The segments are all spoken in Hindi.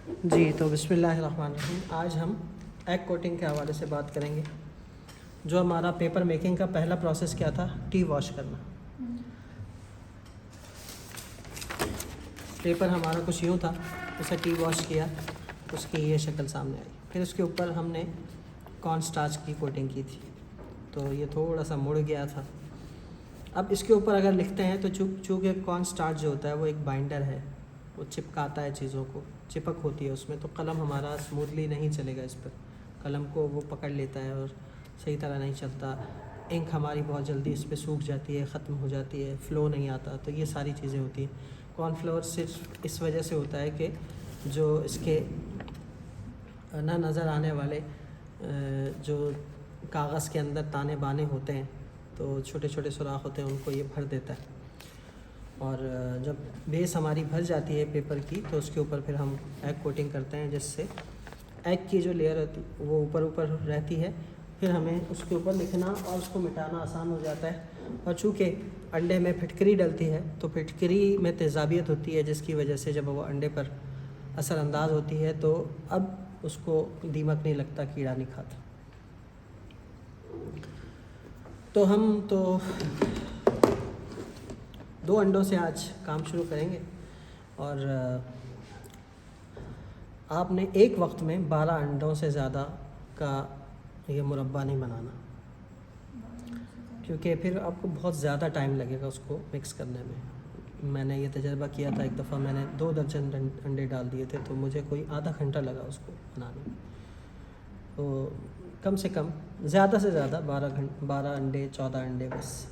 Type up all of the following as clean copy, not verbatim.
जी, तो बिस्मिल्लाहिर्रहमानिर्रहीम। आज हम एग कोटिंग के हवाले से बात करेंगे। जो हमारा पेपर मेकिंग का पहला प्रोसेस क्या था, टी वॉश करना। पेपर हमारा कुछ यूँ था, उसे टी वॉश किया, उसकी ये शक्ल सामने आई। फिर उसके ऊपर हमने कॉर्न स्टार्च की कोटिंग की थी, तो ये थोड़ा सा मुड़ गया था। अब इसके ऊपर अगर लिखते हैं तो चूँकि कॉर्न स्टार्च जो होता है वो एक बाइंडर है, वो चिपकाता है चीज़ों को, चिपक होती है उसमें, तो कलम हमारा स्मूथली नहीं चलेगा इस पर। कलम को वो पकड़ लेता है और सही तरह नहीं चलता। इंक हमारी बहुत जल्दी इस पर सूख जाती है, ख़त्म हो जाती है, फ़्लो नहीं आता। तो ये सारी चीज़ें होती हैं। कॉर्नफ्लोर सिर्फ इस वजह से होता है कि जो इसके ना नज़र आने वाले जो कागज़ के अंदर ताने बाने होते हैं, तो छोटे छोटे सुराख होते हैं, उनको ये भर देता है। और जब बेस हमारी भर जाती है पेपर की, तो उसके ऊपर फिर हम एग कोटिंग करते हैं, जिससे एग की जो लेयर होती है वो ऊपर ऊपर रहती है। फिर हमें उसके ऊपर लिखना और उसको मिटाना आसान हो जाता है। और चूँकि अंडे में फिटकरी डलती है, तो फिटकरी में तेज़ाबियत होती है, जिसकी वजह से जब वो अंडे पर असरअंदाज होती है तो अब उसको दीमक नहीं लगता, कीड़ा नहीं खाता। तो हम तो 2 अंडों से आज काम शुरू करेंगे। और आपने एक वक्त में 12 अंडों से ज़्यादा का ये मुरब्बा नहीं बनाना, क्योंकि फिर आपको बहुत ज़्यादा टाइम लगेगा उसको मिक्स करने में। मैंने ये तजर्बा किया था, एक दफ़ा मैंने 2 दर्जन अंडे डाल दिए थे, तो मुझे कोई आधा घंटा लगा उसको बनाने में। तो कम से कम ज़्यादा से ज़्यादा 12 अंडे, 14 अंडे बस।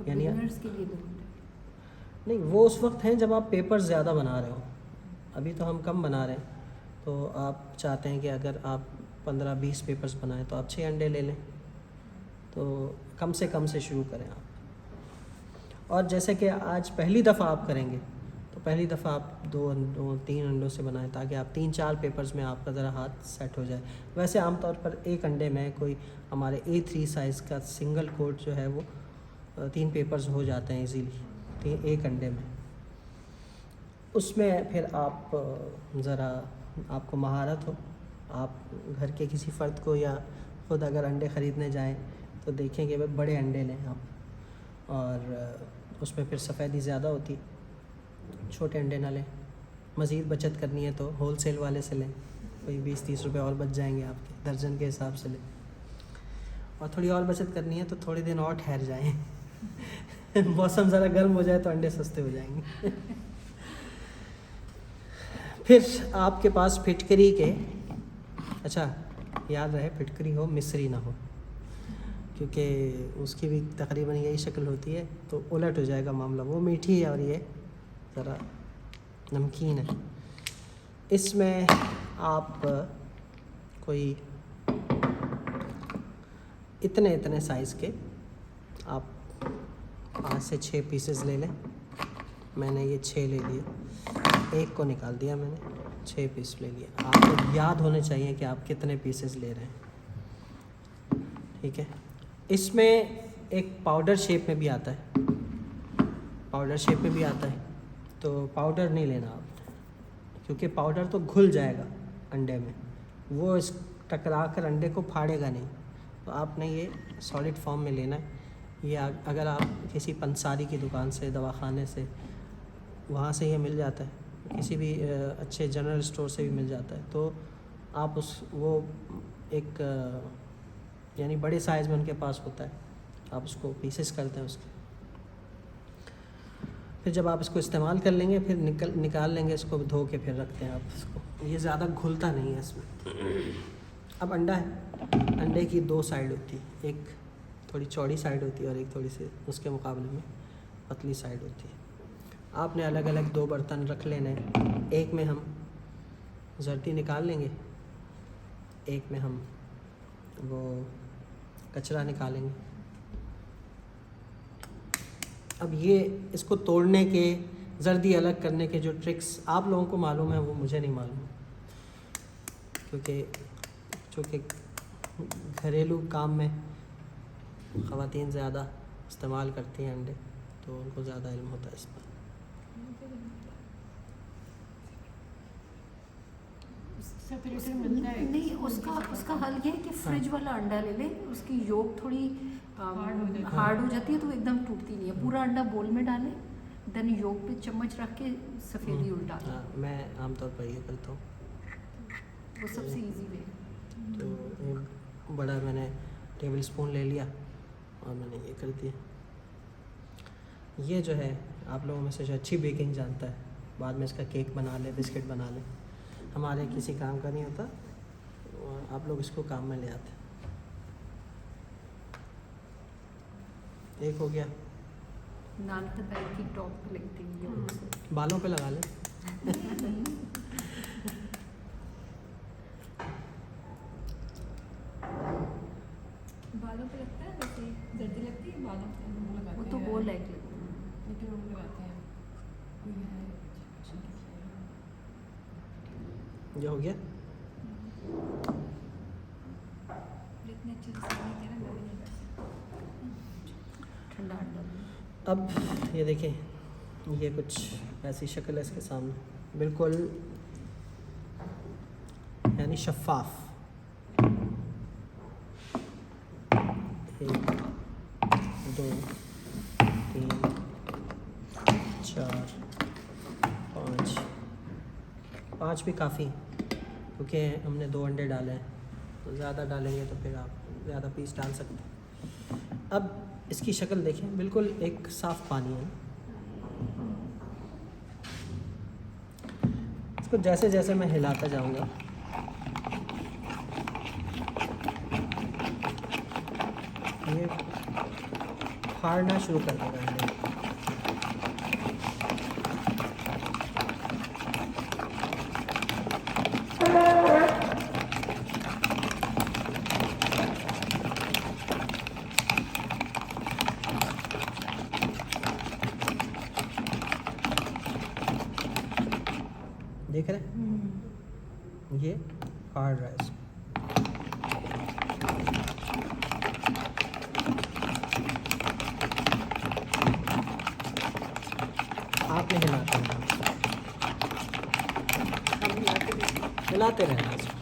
यानी के लिए 2 घंटे नहीं, वो उस वक्त हैं जब आप पेपर ज़्यादा बना रहे हो। अभी तो हम कम बना रहे हैं, तो आप चाहते हैं कि अगर आप 15-20 पेपर्स बनाएं तो आप 6 अंडे ले लें। तो कम से कम से शुरू करें आप। और जैसे कि आज पहली दफ़ा आप करेंगे, तो पहली दफ़ा आप 2 अंडों 3 अंडों से बनाएं, ताकि आप 3-4 पेपर्स में आपका ज़रा हाथ सेट हो जाए। वैसे आमतौर पर एक अंडे में कोई हमारे A3 साइज़ का सिंगल कोट जो है वो 3 पेपर्स हो जाते हैं ईज़िली एक अंडे में। उसमें फिर आप ज़रा, आपको महारत हो, आप घर के किसी फ़र्द को या ख़ुद अगर अंडे ख़रीदने जाएं तो देखेंगे भाई बड़े अंडे लें आप, और उसमें फिर सफ़ेदी ज़्यादा होती, छोटे अंडे ना लें। मज़ीद बचत करनी है तो होल सेल वाले से लें, कोई 20-30 रुपये और बच जाएंगे आपके, दर्जन के हिसाब से लें। और थोड़ी और बचत करनी है तो थोड़े दिन और ठहर जाएँ मौसम ज़रा गर्म हो जाए तो अंडे सस्ते हो जाएंगे फिर आपके पास फिटकरी के, अच्छा याद रहे फिटकरी हो, मिस्री ना हो, क्योंकि उसकी भी तकरीबन यही शक्ल होती है, तो उलट हो जाएगा मामला। वो मीठी है और ये ज़रा नमकीन है। इसमें आप कोई इतने साइज़ के आप 5 से 6 पीसेस ले लें। मैंने ये 6 ले लिए, एक को निकाल दिया मैंने, 6 पीस ले लिए। आपको याद होने चाहिए कि आप कितने पीसेस ले रहे हैं, ठीक है। इसमें एक पाउडर शेप में भी आता है, पाउडर शेप में भी आता है, तो पाउडर नहीं लेना आप, क्योंकि पाउडर तो घुल जाएगा अंडे में, वो इस टकरा कर अंडे को फाड़ेगा नहीं। तो आपने ये सॉलिड फॉर्म में लेना है। ये अगर आप किसी पंसारी की दुकान से, दवाखाने से, वहाँ से ये मिल जाता है, किसी भी अच्छे जनरल स्टोर से भी मिल जाता है। तो आप वो एक यानी बड़े साइज़ में उनके पास होता है, आप उसको पीसेस करते हैं उसके। फिर जब आप इसको इस्तेमाल कर लेंगे, फिर निकाल लेंगे इसको, धो के फिर रखते हैं आप इसको। ये ज़्यादा घुलता नहीं है इसमें। अब अंडा है, अंडे की 2 साइड होती है, एक थोड़ी चौड़ी साइड होती है और एक थोड़ी सी उसके मुकाबले में पतली साइड होती है। आपने अलग अलग 2 बर्तन रख लेने हैं। एक में हम जर्दी निकाल लेंगे, एक में हम वो कचरा निकालेंगे। अब ये इसको तोड़ने के, जर्दी अलग करने के जो ट्रिक्स आप लोगों को मालूम है, वो मुझे नहीं मालूम, क्योंकि चूँकि घरेलू काम में ख़वातीन ज़्यादा इस्तेमाल करती हैं अंडे, तो उनको ज़्यादा इल्म होता है इस पर। सेपरेटर मिलता है नहीं, उसका हल ये है कि फ्रिज वाला अंडा ले ले, उसकी योक थोड़ी हार्ड हो जाती है तो एकदम टूटती नहीं है। पूरा अंडा बोल में डाले, देन योक पे चम्मच रख के सफ़ेदी उल्टा दो। हाँ, मैं आमतौर पर ये करता हूँ। वो सबसे इजी वे है। तो ये बड़ा मैंने टेबल स्पून ले लिया और मैंने ये कर दिया। ये जो है आप लोगों में से जो अच्छी बेकिंग जानता है, बाद में इसका केक बना ले, बिस्किट बना ले, हमारे किसी काम का नहीं होता, और आप लोग इसको काम में ले आते। एक हो गया। नान तो पैर की टॉप पे लगती है। बालों पे लगा ले। बालों पे लगता है, वैसे जल्दी लगती है बालों पे, वो तो बोल लाइक लगती है। लेकिन वो लगाते हैं। ये हो गया। जितने अच्छे से सीखने थे ना, मैं भी नहीं कर सकती। ठंडा अंडा। अब ये देखें, ये कुछ ऐसी शक्ल है इसके सामने, बिल्कुल यानी शफ़ाफ। 1 2 3 4 5 भी काफ़ी, क्योंकि हमने 2 अंडे डाले हैं, तो ज़्यादा डालेंगे तो फिर आप ज़्यादा पीस डाल सकते हैं। अब इसकी शक्ल देखें, बिल्कुल एक साफ़ पानी है। इसको जैसे जैसे मैं हिलाता जाऊंगा, ये फाड़ना शुरू कर देगा अंडे। देख रहे हैं, ये फाड़ रहा है इसको। आपने हिलाते रहना, हिलाते रहना इसको।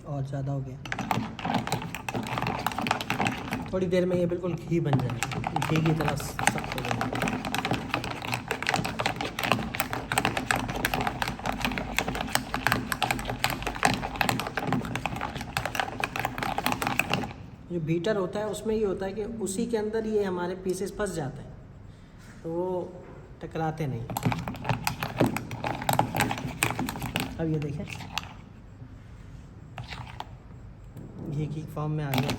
और ज़्यादा हो गया, थोड़ी देर में ये बिल्कुल घी बन जाएगा, घी की तरह सख्त हो जाएगा। जो बीटर होता है उसमें ये होता है कि उसी के अंदर ये हमारे पीसेस फंस जाते हैं, तो वो टकराते नहीं। अब ये देखें, घी की फॉर्म में आ गया।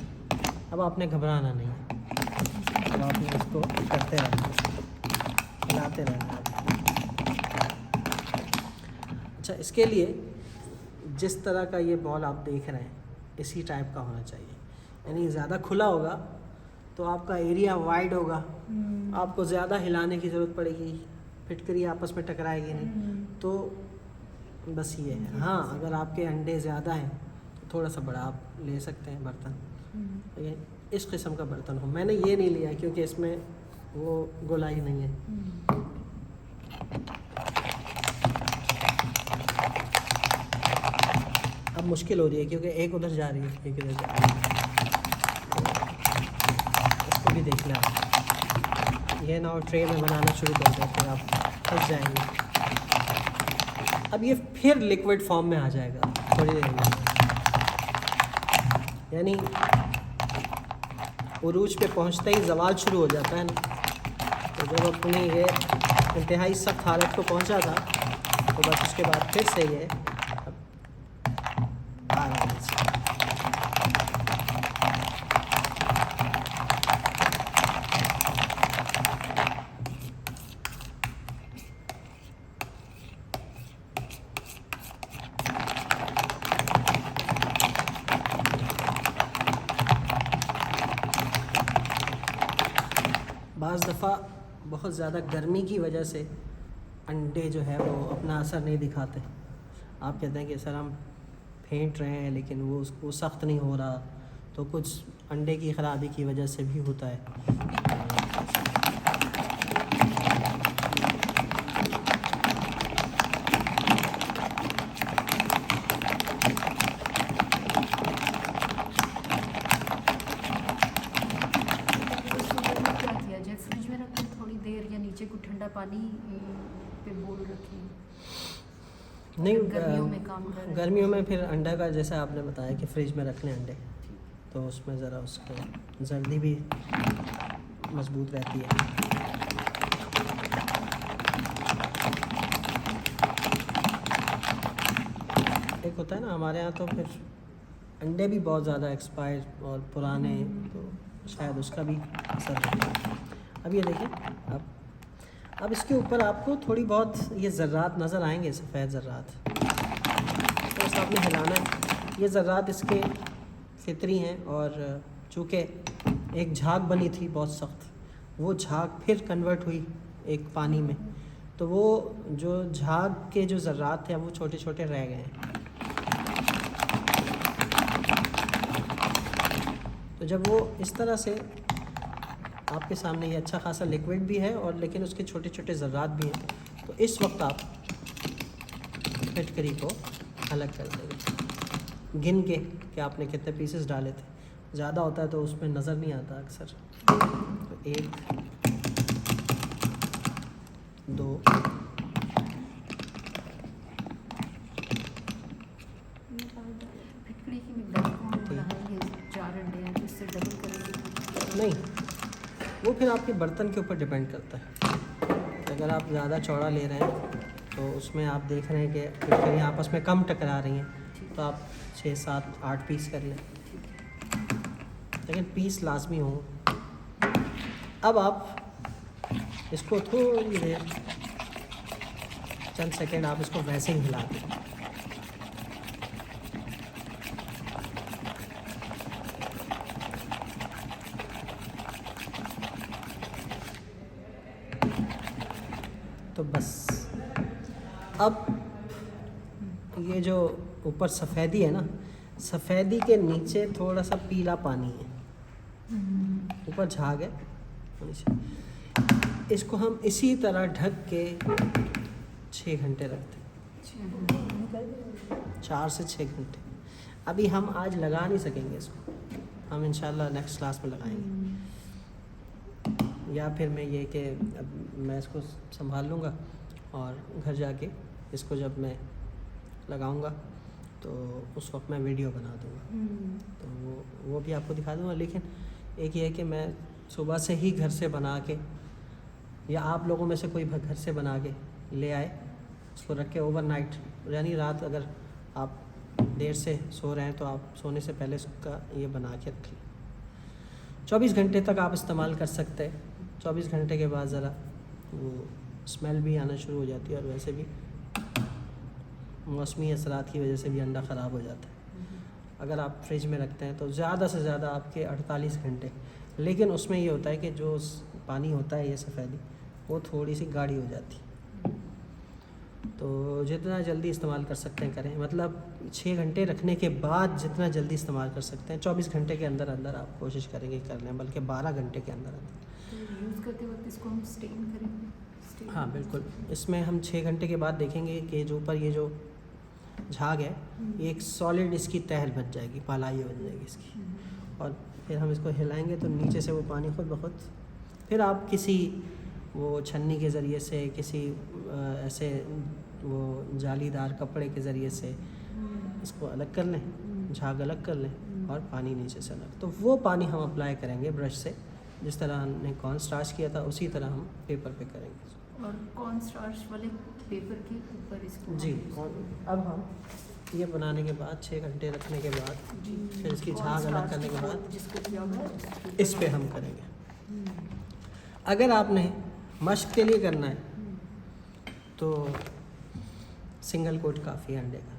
अब आपने घबराना नहीं है, अब आपने इसको करते रहना, हिलाते रहना। अच्छा, इसके लिए जिस तरह का ये बॉल आप देख रहे हैं, इसी टाइप का होना चाहिए। यानी ज़्यादा खुला होगा तो आपका एरिया वाइड होगा, आपको ज़्यादा हिलाने की ज़रूरत पड़ेगी, फिटकरी आपस में टकराएगी नहीं। तो बस ये है। हाँ, अगर आपके अंडे ज़्यादा हैं तो थोड़ा सा बड़ा आप ले सकते हैं बर्तन, ये इस किस्म का बर्तन हो। मैंने ये नहीं लिया क्योंकि इसमें वो गोलाई नहीं है। अब मुश्किल हो रही है क्योंकि एक उधर जा रही है, एक इधर जा रही है। इसको भी देख लें आप, ये ना और ट्रे में बनाना शुरू कर दें फिर आप फंस जाएंगे। अब ये फिर लिक्विड फॉर्म में आ जाएगा थोड़ी देर में, यानी उरूज पे पहुंचते ही ज़वाल शुरू हो जाता है ना। तो जब अपनी ये इंतहाई सख्त हालत को पहुंचा था तो बस उसके बाद फिर से ये आ रहा है। बाज़ दफ़ा बहुत ज़्यादा गर्मी की वजह से अंडे जो है वो अपना असर नहीं दिखाते। आप कहते हैं कि सर हम फेंट रहे हैं लेकिन वो उसको सख्त नहीं हो रहा, तो कुछ अंडे की ख़राबी की वजह से भी होता है। क्या किया जाए, फ्रिज में रखें थोड़ी देर या नीचे कुछ ठंडा पानी पे बोल रखें? नहीं, गर्मियों में काम कर रहे हैं। गर्मियों में फिर अंडा का जैसा आपने बताया कि फ्रिज में रख लें अंडे, तो उसमें ज़रा उसको जल्दी भी मजबूत रहती है। एक होता है ना हमारे यहाँ, तो फिर अंडे भी बहुत ज़्यादा एक्सपायर और पुराने, तो शायद उसका भी असर है। अब ये देखिए, अब इसके ऊपर आपको थोड़ी बहुत ये ज़र्रात नज़र आएंगे, सफ़ेद ज़र्रात, तो बस आपने हिलाना है। ये ज़र्रात इसके फितरी हैं, और चूँकि एक झाग बनी थी बहुत सख्त, वो झाग फिर कन्वर्ट हुई एक पानी में, तो वो जो झाग के जो ज़र्रात थे वो छोटे छोटे रह गए हैं। तो जब वो इस तरह से आपके सामने, ये अच्छा खासा लिक्विड भी है और लेकिन उसके छोटे छोटे ज़र्रात भी हैं, तो इस वक्त आप फिटकरी को अलग कर देंगे गिन के कि आपने कितने पीसेस डाले थे। ज़्यादा होता है तो उसमें नज़र नहीं आता अक्सर। तो 1 2 फिटकरी की मिकदार को हम बढ़ाएंगे, 4 अंडे हैं तो इससे डबल करेंगे? नहीं, वो फिर आपके बर्तन के ऊपर डिपेंड करता है। अगर आप ज़्यादा चौड़ा ले रहे हैं तो उसमें आप देख रहे हैं कि फिटकरी आपस में कम टकरा रही हैं, तो आप 6 7 8 पीस कर लें, लेकिन पीस लाजमी हो। अब आप इसको थोड़ी देर, चंद सेकंड आप इसको वैसे ही हिला दें। तो बस अब ये जो ऊपर सफ़ेदी है ना, सफ़ेदी के नीचे थोड़ा सा पीला पानी है, ऊपर झाग है नीचे। इसको हम इसी तरह ढक के 6 घंटे रखते हैं, 4 से 6 घंटे। अभी हम आज लगा नहीं सकेंगे इसको, हम इंशाल्लाह नेक्स्ट क्लास में लगाएंगे, या फिर मैं ये कि अब मैं इसको संभाल लूँगा और घर जाके इसको जब मैं लगाऊंगा तो उस वक्त मैं वीडियो बना दूँगा, तो वो भी आपको दिखा दूँगा। लेकिन एक ये है कि मैं सुबह से ही घर से बना के, या आप लोगों में से कोई घर से बना के ले आए, उसको रख के ओवरनाइट, यानी रात अगर आप देर से सो रहे हैं तो आप सोने से पहले उसका ये बना के रख लें। 24 घंटे तक आप इस्तेमाल कर सकते हैं। 24 घंटे के बाद ज़रा वो स्मेल भी आना शुरू हो जाती है, और वैसे भी मौसमी असरात की वजह से भी अंडा ख़राब हो जाता है। अगर आप फ्रिज में रखते हैं तो ज़्यादा से ज़्यादा आपके 48 घंटे, लेकिन उसमें ये होता है कि जो पानी होता है ये सफ़ेदी, वो थोड़ी सी गाढ़ी हो जाती है। तो जितना जल्दी इस्तेमाल कर सकते हैं करें, मतलब 6 घंटे रखने के बाद जितना जल्दी इस्तेमाल कर सकते हैं, 24 घंटे के अंदर अंदर आप कोशिश करेंगे कर लें, बल्कि 12 घंटे के अंदर अंदर। तो यूज़ करते वक्त इसको हम स्टेन करेंगे? हाँ बिल्कुल, इसमें हम 6 घंटे के बाद देखेंगे कि जो ऊपर ये जो झाग है, ये एक सॉलिड इसकी तहल बन जाएगी, पालाई बन जाएगी इसकी, और फिर हम इसको हिलाएंगे तो नीचे से वो पानी खुद ब खुद, फिर आप किसी वो छन्नी के ज़रिए से, किसी ऐसे वो जालीदार कपड़े के ज़रिए से इसको अलग कर लें, झाग अलग कर लें, और पानी नीचे से अलग। तो वो पानी हम अप्लाई करेंगे ब्रश से, जिस तरह हमने कॉर्न स्टार्च किया था उसी तरह हम पेपर पे करेंगे। और कॉर्न स्टार्च वाले पेपर के ऊपर इसको जी, और अब हम ये बनाने के बाद 6 घंटे रखने के बाद, फिर इसकी झाग अलग करने के बाद जिसको किया होगा इस पे हम करेंगे। अगर आपने मश्क के लिए करना है तो सिंगल कोट काफ़ी है अंडे का,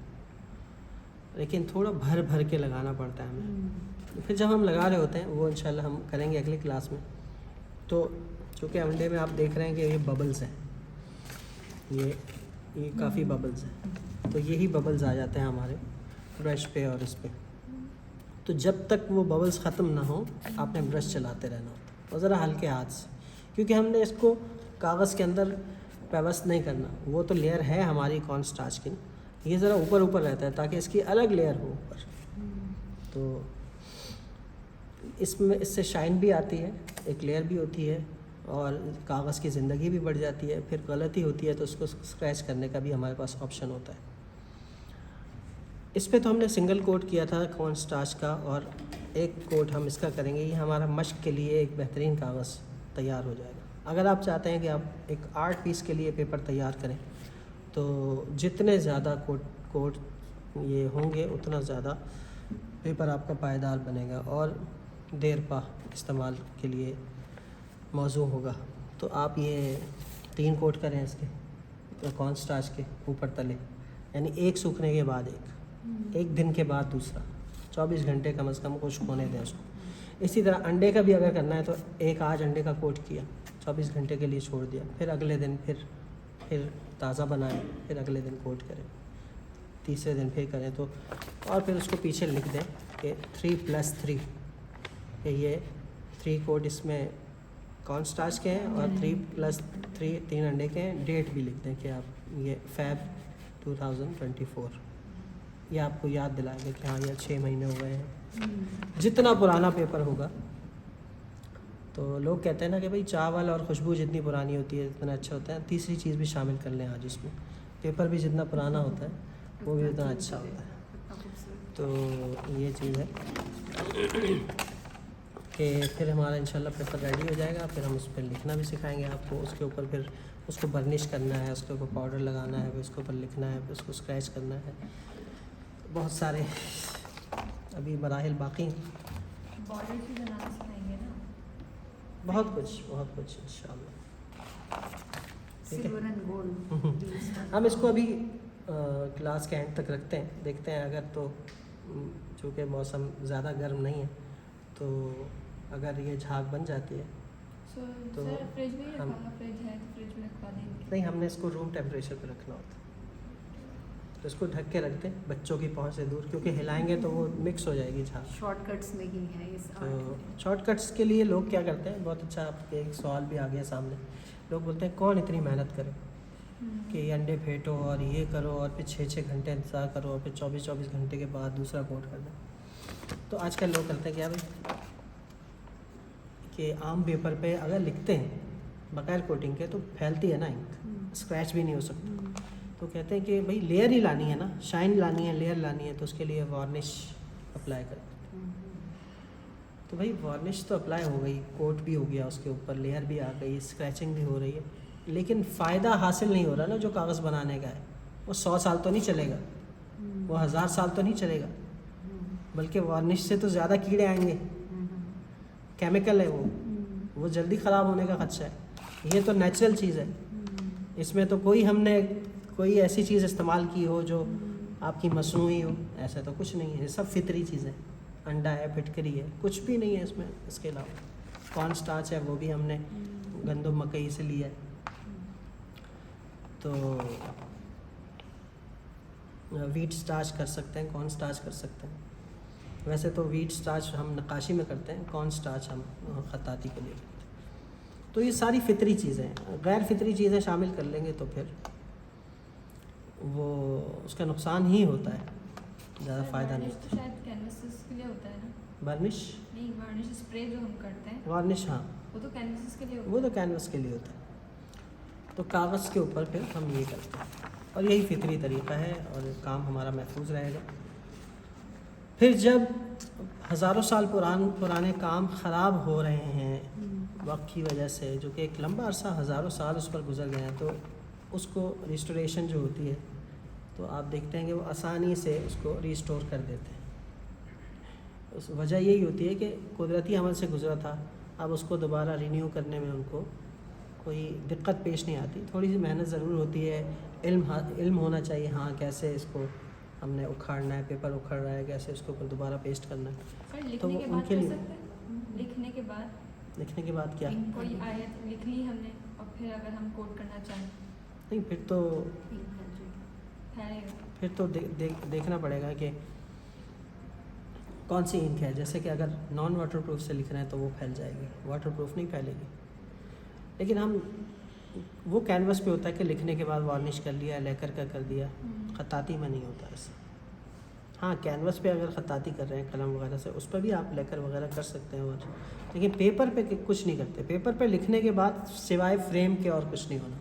लेकिन थोड़ा भर भर के लगाना पड़ता है हमें। फिर जब हम लगा रहे होते हैं, वो इंशाल्लाह हम करेंगे अगली क्लास में। तो चूँकि अंडे में आप देख रहे हैं कि ये बबल्स हैं, ये काफ़ी बबल्स हैं, तो यही बबल्स आ जाते हैं हमारे ब्रश पे और इस पे। तो जब तक वो बबल्स ख़त्म ना हो आपने ब्रश चलाते रहना होता है, और ज़रा हल्के हाथ से, क्योंकि हमने इसको कागज़ के अंदर पेवस्त नहीं करना। वो तो लेयर है हमारी कॉर्न स्टार्च की, ये ज़रा ऊपर ऊपर रहता है ताकि इसकी अलग लेयर हो ऊपर। तो इसमें इससे शाइन भी आती है, एक लेयर भी होती है, और कागज़ की ज़िंदगी भी बढ़ जाती है। फिर गलती होती है तो उसको स्क्रैच करने का भी हमारे पास ऑप्शन होता है। इस पे तो हमने सिंगल कोट किया था कॉर्न स्टार्च का, और एक कोट हम इसका करेंगे। ये हमारा मश्क के लिए एक बेहतरीन कागज़ तैयार हो जाएगा। अगर आप चाहते हैं कि आप एक आर्ट पीस के लिए पेपर तैयार करें, तो जितने ज़्यादा कोट ये होंगे उतना ज़्यादा पेपर आपका पायदार बनेगा और देर पा इस्तेमाल के लिए मौजू होगा। तो आप ये 3 कोट करें इसके कॉर्न स्टार्च के ऊपर तले, यानी एक सूखने के बाद एक दिन के बाद दूसरा, 24 घंटे कम से कम खुश्क होने दें उसको। इसी तरह अंडे का भी अगर करना है तो एक आज अंडे का कोट किया, 24 घंटे के लिए छोड़ दिया, फिर अगले दिन फिर ताज़ा बनाएं, फिर अगले दिन कोट करें, तीसरे दिन फिर करें। तो और फिर उसको पीछे लिख दें कि 3+3, ये 3 कोट इसमें कॉर्न स्टार्च के हैं और 3+3 3 अंडे के हैं। डेट भी लिख दें कि आप ये Feb 2024, ये आपको याद दिलाएगा कि हाँ ये 6 महीने हो गए हैं। जितना पुराना पेपर होगा, तो लोग कहते हैं ना कि भाई चावल और खुशबू जितनी पुरानी होती है उतना अच्छा होता है। तीसरी चीज़ भी शामिल कर लें आज इसमें, पेपर भी जितना पुराना होता है वो भी उतना अच्छा होता है। तो ये चीज़ है कि फिर हमारा इंशाल्लाह पेपर रेडी हो जाएगा। फिर हम उस पर लिखना भी सिखाएंगे आपको। उसके ऊपर फिर उसको बर्निश करना है, उसके ऊपर पाउडर लगाना है, फिर उसके ऊपर लिखना है, फिर उसको स्क्रैच करना है। बहुत सारे अभी मराहिल बाकी, बॉर्डर भी बनाना सिखाएंगे ना, बहुत कुछ इंशाल्लाह। ठीक सिल्वर है, एंड गोल्ड। हम इसको अभी क्लास के एंड तक रखते हैं, देखते हैं अगर तो चूँकि मौसम ज़्यादा गर्म नहीं है, तो अगर ये झाग बन जाती है तो सर फ्रिज में हम फ्रिज है तो फ्रिज में रखवा देंगे। नहीं, हमने इसको रूम टेम्परेचर पे रखना होता है। तो इसको ढक के रखते हैं बच्चों की पहुंच से दूर, क्योंकि हिलाएंगे तो वो मिक्स हो जाएगी झाग। शॉर्टकट्स नहीं है इस तो आर्ट शॉर्टकट्स के लिए लोग क्या करते हैं, बहुत अच्छा आपके एक सवाल भी आ गया सामने। लोग बोलते हैं कौन इतनी मेहनत करे कि ये अंडे फेंटो और ये करो और फिर 6-6 घंटे इंतज़ार करो और फिर 24-24 घंटे के बाद दूसरा कोट कर दो। तो आजकल लोग करते हैं क्या भाई कि आम पेपर पे अगर लिखते हैं बगैर कोटिंग के तो फैलती है ना इंक, स्क्रैच भी नहीं हो सकता। तो कहते हैं कि भाई लेयर ही लानी है ना, शाइन लानी है, लेयर लानी है, तो उसके लिए वार्निश अप्लाई करें। तो भाई वार्निश तो अप्लाई हो गई, कोट भी हो गया, उसके ऊपर लेयर भी आ गई, स्क्रैचिंग भी हो रही है, लेकिन फ़ायदा हासिल नहीं हो रहा ना जो कागज़ बनाने का है। वो 100 साल तो नहीं चलेगा, वो 1000 साल तो नहीं चलेगा, बल्कि वार्निश से तो ज़्यादा कीड़े आएंगे। केमिकल है वो जल्दी ख़राब होने का खदशा है। ये तो नेचुरल चीज़ है, इसमें तो हमने कोई ऐसी चीज़ इस्तेमाल की हो जो आपकी मसनूई हो, ऐसा तो कुछ नहीं है। सब फितरी चीज़ें, अंडा है, फिटकरी है, कुछ भी नहीं है इसमें। इसके अलावा कॉर्न स्टार्च है, वो भी हमने गंदम मकई से लिया है। तो वीट स्टार्च कर सकते हैं, कॉर्न स्टार्च कर सकते हैं। वैसे तो वीट स्टार्च हम नक्काशी में करते हैं, कॉर्न स्टार्च हम खताती के लिए करते हैं। तो ये सारी फितरी चीज़ें, गैर फितरी चीज़ें शामिल कर लेंगे तो फिर वो उसका नुकसान ही होता है, ज़्यादा फ़ायदा नहीं। तो शायद कैनवसेस के लिए होता है ना, वार्निश नहीं वार्निश स्प्रे जो हम करते हैं वार्निश हाँ, वो तो कैनवसेस के लिए होता वो तो कैनवस के लिए होता है। तो कागज़ के ऊपर फिर हम ये करते हैं, और यही फितरी तरीक़ा है और काम हमारा महफूज रहेगा। फिर जब हज़ारों साल पुराने काम ख़राब हो रहे हैं वक्त की वजह से, जो कि एक लंबा अरसा हज़ारों साल उस पर गुजर गए हैं, तो उसको रिस्टोरेशन जो होती है तो आप देखते हैं कि वो आसानी से उसको रिस्टोर कर देते हैं। उस वजह यही होती है कि कुदरती अमल से गुजरा था, अब उसको दोबारा रिन्यू करने में उनको कोई दिक्कत पेश नहीं आती। थोड़ी सी मेहनत ज़रूर होती है, इल्म होना चाहिए हाँ कैसे इसको हमने उखाड़ना है, पेपर उखड़ रहा है कैसे उसके ऊपर दोबारा पेस्ट करना है। सर लिखने तो के बाद उनके कर लिए सकते हैं, लिखने के बाद क्या कोई आयत लिख ली हमने और फिर अगर हम कोड करना चाहें नहीं फिर तो ink फैल जाएगी। फैलेगा। फिर तो देखना पड़ेगा कि कौन सी इंक है। जैसे कि अगर नॉन वाटरप्रूफ से लिख रहे हैं तो वो फैल जाएगी, वाटरप्रूफ नहीं फैलेगी। लेकिन हम वो कैनवस पे होता है कि लिखने के बाद वार्निश कर लिया, लेकर का कर दिया, खताती में नहीं होता ऐसा। हाँ, कैनवस पे अगर खताती कर रहे हैं कलम वगैरह से, उस पर भी आप लेकर वगैरह कर सकते हैं और, लेकिन पेपर पे कुछ नहीं करते। पेपर पे लिखने के बाद सिवाय फ्रेम के और कुछ नहीं होना।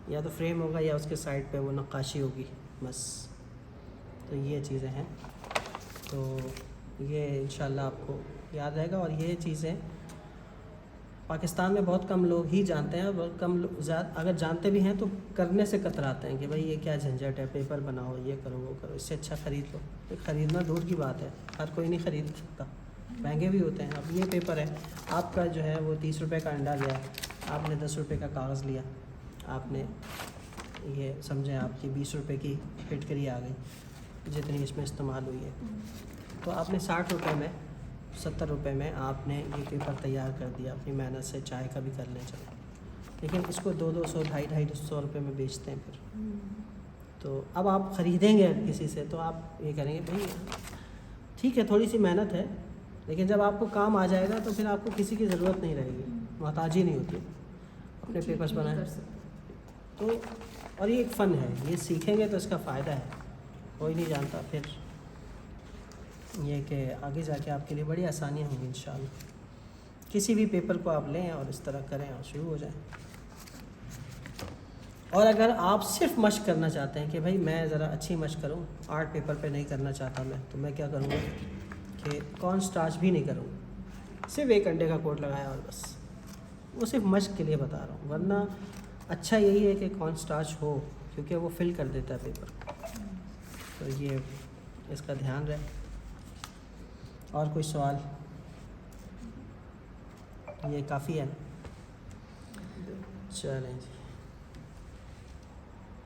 या तो फ्रेम होगा या उसके साइड पे वो नक्काशी होगी, बस। तो ये चीज़ें हैं, तो ये इंशाल्लाह आपको याद रहेगा। और ये चीज़ें पाकिस्तान में बहुत कम लोग ही जानते हैं, और बहुत कम लोग अगर जानते भी हैं तो करने से कतराते हैं कि भाई ये क्या झंझट है, पेपर बनाओ, ये करो वो करो, इससे अच्छा ख़रीद लो। तो ख़रीदना दूर की बात है, हर कोई नहीं ख़रीद सकता, महंगे भी होते हैं। अब ये पेपर है आपका जो है वो 30 रुपये का अंडा गया, आपने 10 रुपये का कागज़ लिया, आपने ये समझें आपकी 20 रुपये की फिटकरी आ गई जितनी इसमें इस्तेमाल हुई है, तो आपने 60 रुपये में 70 रुपये में आपने ये पेपर तैयार कर दिया अपनी मेहनत से, चाय का भी कर लें चलो। लेकिन इसको 200 250 रुपये में बेचते हैं फिर। तो अब आप ख़रीदेंगे किसी से तो आप ये करेंगे भाई ठीक है थोड़ी सी मेहनत है, लेकिन जब आपको काम आ जाएगा तो फिर आपको किसी की ज़रूरत नहीं रहेगी, मोहताजी नहीं होती, अपने पेपर्स बनाए तो। और ये एक फ़न है, ये सीखेंगे तो इसका फ़ायदा है, कोई नहीं जानता फिर ये कि आगे जाके आपके लिए बड़ी आसानियाँ होंगी इंशाल्लाह। किसी भी पेपर को आप लें और इस तरह करें और शुरू हो जाएं। और अगर आप सिर्फ मश्क करना चाहते हैं कि भाई मैं ज़रा अच्छी मश्क करूं, आर्ट पेपर पे नहीं करना चाहता मैं, तो मैं क्या करूँगा कि कॉर्न स्टार्च भी नहीं करूँगा, सिर्फ एक अंडे का कोट लगाया और बस। वो सिर्फ मश्क के लिए बता रहा हूँ, वरना अच्छा यही है कि कॉर्न स्टार्च हो, क्योंकि वो फिल कर देता है पेपर। तो ये इसका ध्यान रहे। और कोई सवाल? ये काफ़ी है, चलें जी।